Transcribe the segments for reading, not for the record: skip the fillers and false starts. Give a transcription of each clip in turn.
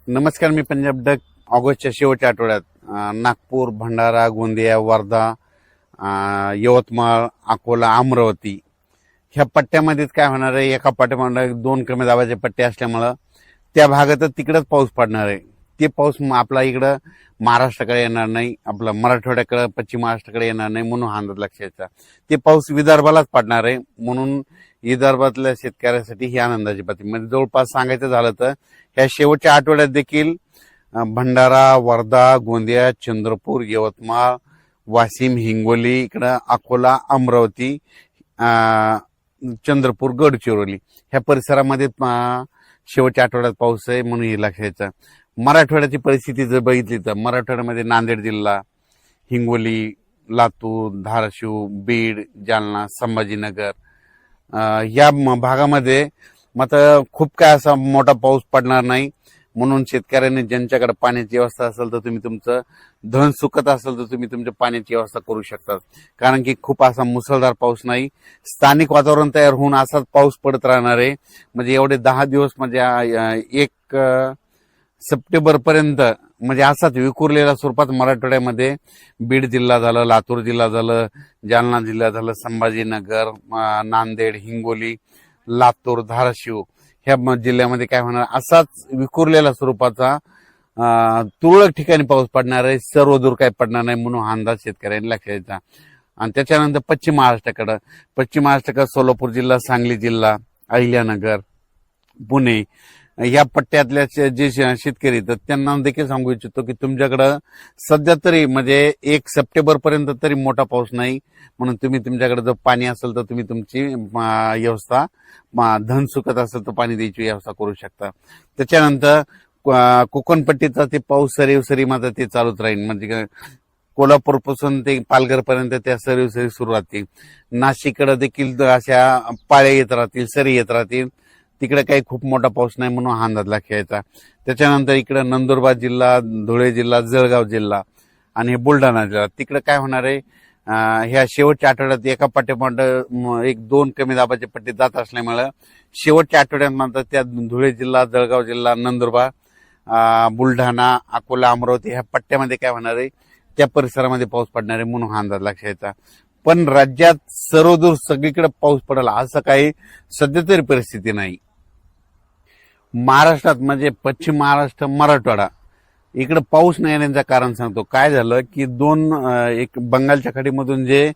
नमस्कार, मी पंजाब डक. ऑगस्टच्या शेवटच्या आठवड्यात नागपूर, भंडारा, गोंदिया, वर्धा, यवतमाळ, अकोला, अमरावती ह्या पट्ट्यामध्येच काय होणार आहे, एका पट्ट्यामध्ये 2 कमी दाबाचे पट्टे असल्यामुळं त्या भागातच तिकडंच पाऊस पडणार आहे. ते पाऊस आपला इकडं महाराष्ट्राकडे येणार नाही, आपला मराठवाड्याकडे, पश्चिम महाराष्ट्राकडे येणार नाही, म्हणून हा अंदाज लक्षात. ते पाऊस विदर्भालाच पडणार आहे. म्हणून विदर्भातल्या शेतकऱ्यासाठी ही आनंदाची बातमी. म्हणजे जवळपास सांगायचं झालं तर ह्या शेवटच्या आठवड्यात देखील भंडारा, वर्धा, गोंदिया, चंद्रपूर, यवतमाळ, वाशिम, हिंगोली, इकडं अकोला, अमरावती, चंद्रपूर, गडचिरोली ह्या परिसरामध्ये शेवटच्या आठवड्यात पाऊस आहे, म्हणून हे लक्षात. मराठवाड्याची परिस्थिती जर बघितली तर मराठवाड्यामध्ये नांदेड जिल्हा, हिंगोली, लातूर, धाराशिव, बीड, जालना, संभाजीनगर या भागामध्ये मात्र खूप काय असा मोठा पाऊस पडणार नाही. म्हणून शेतकऱ्यांनी ज्यांच्याकडे पाण्याची व्यवस्था असेल तर तुम्ही तुमचं धन सुकत असेल तर तुम्ही तुमच्या पाण्याची व्यवस्था करू शकता. कारण की खूप असा मुसळधार पाऊस नाही, स्थानिक वातावरण तयार होऊन असाच पाऊस पडत राहणार आहे. म्हणजे एवढे 10 दिवस म्हणजे 1 सप्टेंबर पर्यंत म्हणजे असाच विखुरलेल्या स्वरूपात मराठवाड्यामध्ये बीड जिल्हा झालं, लातूर जिल्हा झालं, जालना जिल्हा झालं, संभाजीनगर, नांदेड, हिंगोली, लातूर, धाराशिव ह्या जिल्ह्यामध्ये काय होणार, असाच विखुरलेल्या स्वरूपाचा तुरळक ठिकाणी पाऊस पडणार आहे. सर्व दूर काही पडणार नाही, म्हणून हा अंदाज शेतकऱ्यांनी लक्षात द्यायचा. आणि त्याच्यानंतर पश्चिम महाराष्ट्राकडे सोलापूर जिल्हा, सांगली जिल्हा, अहिल्यानगर, पुणे या पट्ट्यातल्या जे शेतकरी तर त्यांना देखील सांगू इच्छितो की तुमच्याकडं सध्या तरी म्हणजे 1 सप्टेंबर पर्यंत तरी मोठा पाऊस नाही. म्हणून तुम्ही तुमच्याकडे जर पाणी असेल तर तुम्ही तुमची व्यवस्था, धन सुकत असेल तर पाणी द्यायची व्यवस्था करू शकता. त्याच्यानंतर कोकणपट्टीचा ते पाऊस सरी मात्र ते चालूच राहील. म्हणजे कोल्हापूरपासून ते पालघरपर्यंत त्या सरी सुरू राहतील. नाशिककडे देखील अशा पाळ्या येत राहतील, सरी येत राहतील. तिकडे काही खूप मोठा पाऊस नाही, म्हणून हा अंदाज लक्षात. त्याच्यानंतर इकडे नंदुरबार जिल्हा, धुळे जिल्हा, जळगाव जिल्हा आणि बुलढाणा जिल्हा तिकडे काय होणार आहे, ह्या शेवटच्या आठवड्यात एका पाठोपाठ 1-2 कमी दाबाचे पट्टे जात असल्यामुळे शेवटच्या आठवड्यात मात्र त्या धुळे जिल्हा, जळगाव जिल्हा, नंदुरबार, बुलढाणा, अकोला, अमरावती ह्या पट्ट्यामध्ये काय होणार आहे, त्या परिसरामध्ये पाऊस पडणार आहे, म्हणून हा अंदाज लक्षात. पण राज्यात सर्वदूर सगळीकडे पाऊस पडेल असं काही सध्या तरी परिस्थिती नाही. महाराष्ट्रात म्हणजे पश्चिम महाराष्ट्र, मराठवाडा इकडे पाऊस नाही येण्याचं कारण सांगतो. काय झालं की एक बंगालच्या खाडीमधून जे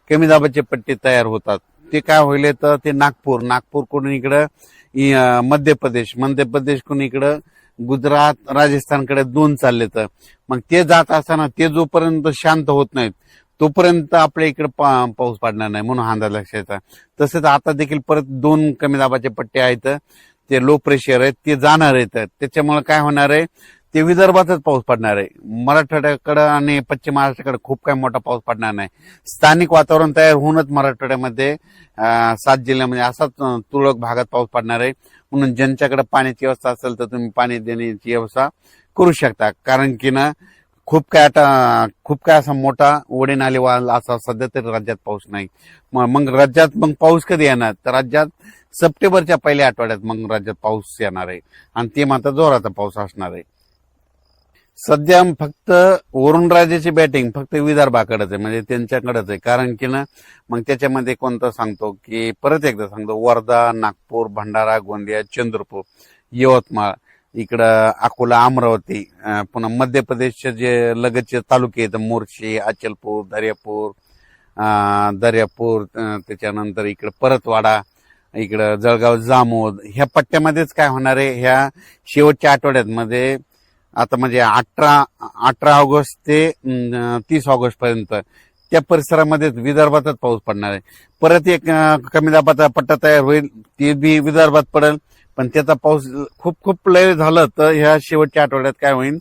कमी दाबाचे पट्टे तयार होतात ते काय होईल तर ते नागपूरकडून इकडं मध्य प्रदेशकडून इकडं गुजरात, राजस्थानकडे 2 चालले. तर मग ते जात असताना ते जोपर्यंत शांत होत नाहीत तोपर्यंत आपल्या इकडे पाऊस पडणार नाही, म्हणून हा अंदाज लक्षात. तसंच आता देखील परत 2 कमी दाबाचे पट्टे आहेत, ते लो प्रेशर आहेत, ते जाणार आहेत. त्याच्यामुळे काय होणार आहे, ते विदर्भातच पाऊस पडणार आहे. मराठवाड्याकडे आणि पश्चिम महाराष्ट्राकडे खूप काही मोठा पाऊस पडणार नाही. स्थानिक वातावरण तयार होऊनच मराठवाड्यामध्ये 7 जिल्ह्यामध्ये असाच तुरळक भागात पाऊस पडणार आहे. म्हणून ज्यांच्याकडे पाण्याची व्यवस्था असेल तर तुम्ही पाणी देण्याची व्यवस्था करू शकता. कारण की ना खूप काय असा मोठा ओढे नाले असा सध्या तरी राज्यात पाऊस नाही. मग राज्यात पाऊस कधी येणार तर राज्यात सप्टेंबरच्या पहिल्या आठवड्यात मग राज्यात पाऊस येणार आहे, आणि ते मात्र जोराचा पाऊस असणार आहे. सध्या फक्त वरुणराजाची बॅटिंग फक्त विदर्भाकडेच आहे, म्हणजे त्यांच्याकडेच आहे. कारण की ना मग त्याच्यामध्ये कोणतं सांगतो की परत एकदा सांगतो, वर्धा, नागपूर, भंडारा, गोंदिया, चंद्रपूर, यवतमाळ, इकडं अकोला, अमरावती, पुन्हा मध्य प्रदेशचे जे लगतचे तालुके आहेत, मोर्शी, अचलपूर, दर्यापूर, त्याच्यानंतर इकडं परतवाडा, इकडं जळगाव, जामोद ह्या पट्ट्यामध्येच काय होणार आहे, ह्या शेवटच्या आठवड्यात मध्ये आता म्हणजे 18 ऑगस्ट ते 30 ऑगस्ट पर्यंत त्या परिसरामध्ये विदर्भातच पाऊस पडणार आहे. परत एक कमी दाबाचा पट्टा तयार होईल, ते बी विदर्भात पडेल. पण त्याचा पाऊस खूप लय झालं तर ह्या शेवटच्या आठवड्यात काय होईल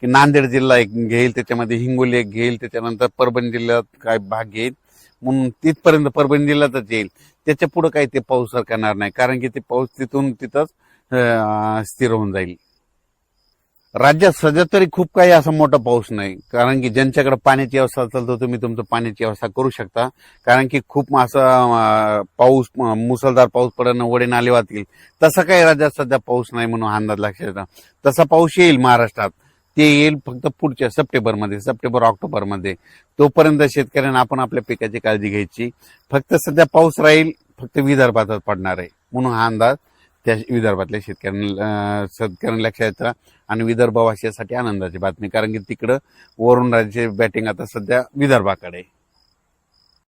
की नांदेड जिल्हा एक घेईल, त्याच्यामध्ये हिंगोली एक घेईल, त्याच्यानंतर परभणी जिल्ह्यात काय भाग घेईल. म्हणून तिथपर्यंत परभणी जिल्ह्यातच येईल. त्याच्या पुढे काही ते पाऊस सरकणार नाही, कारण की ते पाऊस तिथून तिथंच स्थिर होऊन जाईल. राज्यात सध्या तरी खूप काही असा मोठा पाऊस नाही, कारण की ज्यांच्याकडे पाण्याची व्यवस्था असेल तर तुम्ही तुमचं पाण्याची व्यवस्था करू शकता. कारण की खूप असं पाऊस मुसळधार पाऊस पडणं, वडे नाले वाहतील, तसा काही राज्यात सध्या पाऊस नाही म्हणून अंदाज लक्षात येतो. तसा पाऊस येईल महाराष्ट्रात, ते येईल फक्त पुढच्या सप्टेंबर ऑक्टोबरमध्ये. तोपर्यंत शेतकऱ्यांना आपण आपल्या पिकाची काळजी घ्यायची. फक्त सध्या पाऊस राहील, फक्त विदर्भातच पडणार आहे म्हणून हा अंदाज त्या विदर्भातल्या शेतकऱ्यांना लक्षात येतं. आणि विदर्भवासियासाठी आनंदाची बातमी, कारण की तिकडं वरुण राज्याची बॅटिंग आता सध्या विदर्भाकडे आहे.